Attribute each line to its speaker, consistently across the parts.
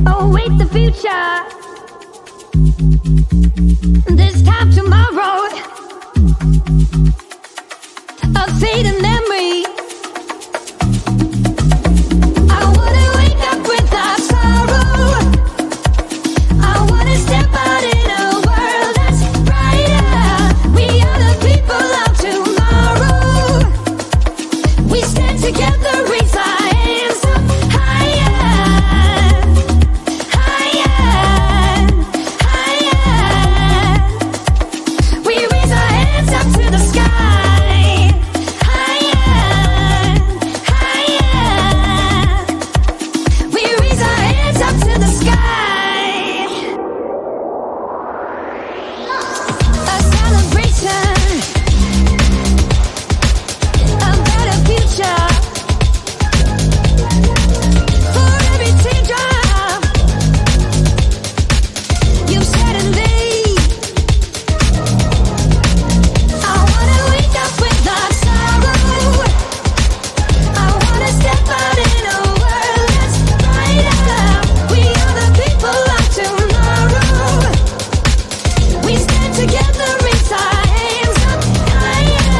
Speaker 1: Await the future. This time tomorrow, a fading memory. I wanna wake up without sorrow. I wanna step out in a world that's brighter. We are the people of tomorrow. We stand together, raise our hands up higher, higher, higher. We raise our hands up to the sky, higher, higher. We raise our hands up to the sky. A celebration, a better future. For every teardrop you've shed in me, I wanna wake up without sorrow. I wanna step out in a world that's brighter. We are the people of tomorrow. We stand together, raise our hands up higher.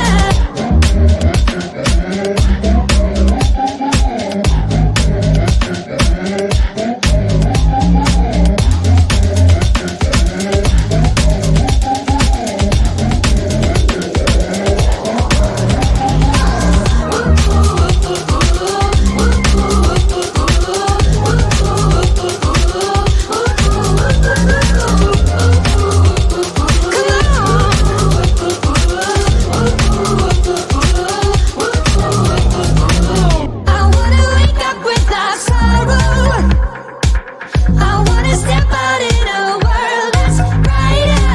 Speaker 1: I wanna wake up without sorrow. I wanna step out in a world that's brighter.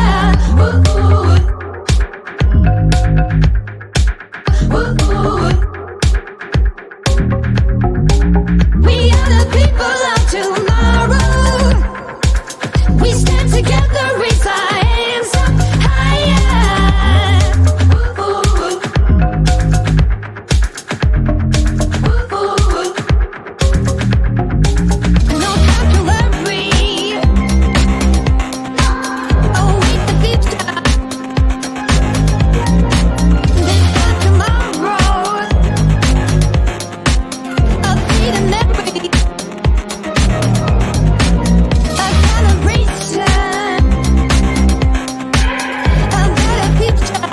Speaker 1: We are the people of tomorrow. We stand together, raise our hands up higher. No time to worry. Await the future. This time tomorrow, a fading memory. A celebration, a better future.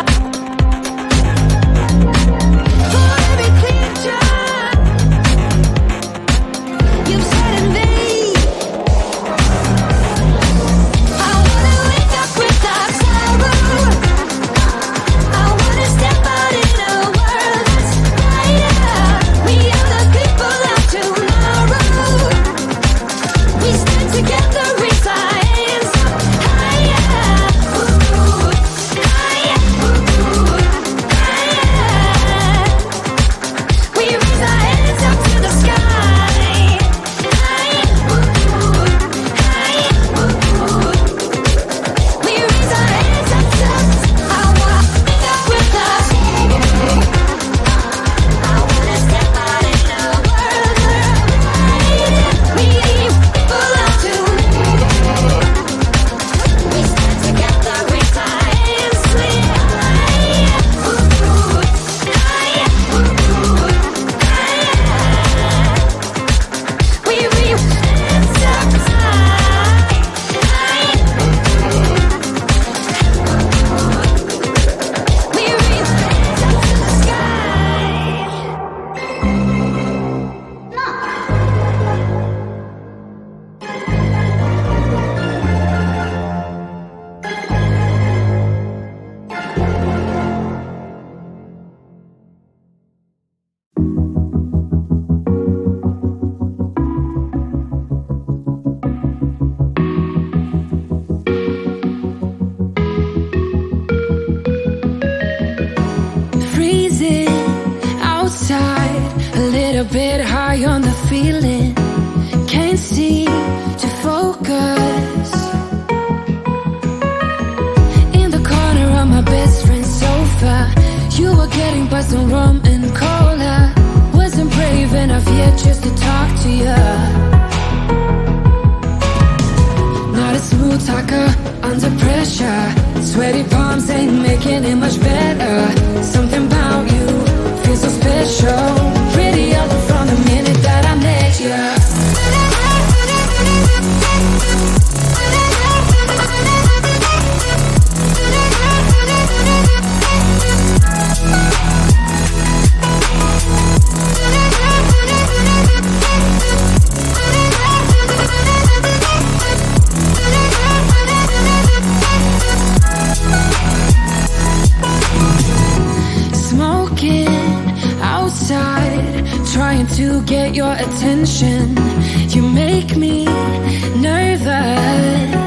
Speaker 1: For every teardrop you've shed in me, I wanna wake up without sorrow. I wanna step out in a world that's brighter. We are the people of tomorrow. We stand together, raise our hands up higher, higher, higher. We raise our hands up to the sky, higher, higher. We raise our hands up to the sky. I wanna wake up without sorrow. I wanna step out in a world that's brighter. We people of tomorrow. We stand together, raise our hands higher, higher, higher. We raise our hands up high, higher. We raise our hands up to the sky.
Speaker 2: Freezing outside, a little bit high on the feeling. Can't seem to focus. In the corner of my best friend's sofa, you were getting buzzed on rum and cola. Wasn't brave enough yet just to talk to you. vodka under pressure. Sweaty palms ain't making it much better. Something about you feels so special. Pretty up from the minute that I met you. Outside, trying to get your attention. You make me nervous.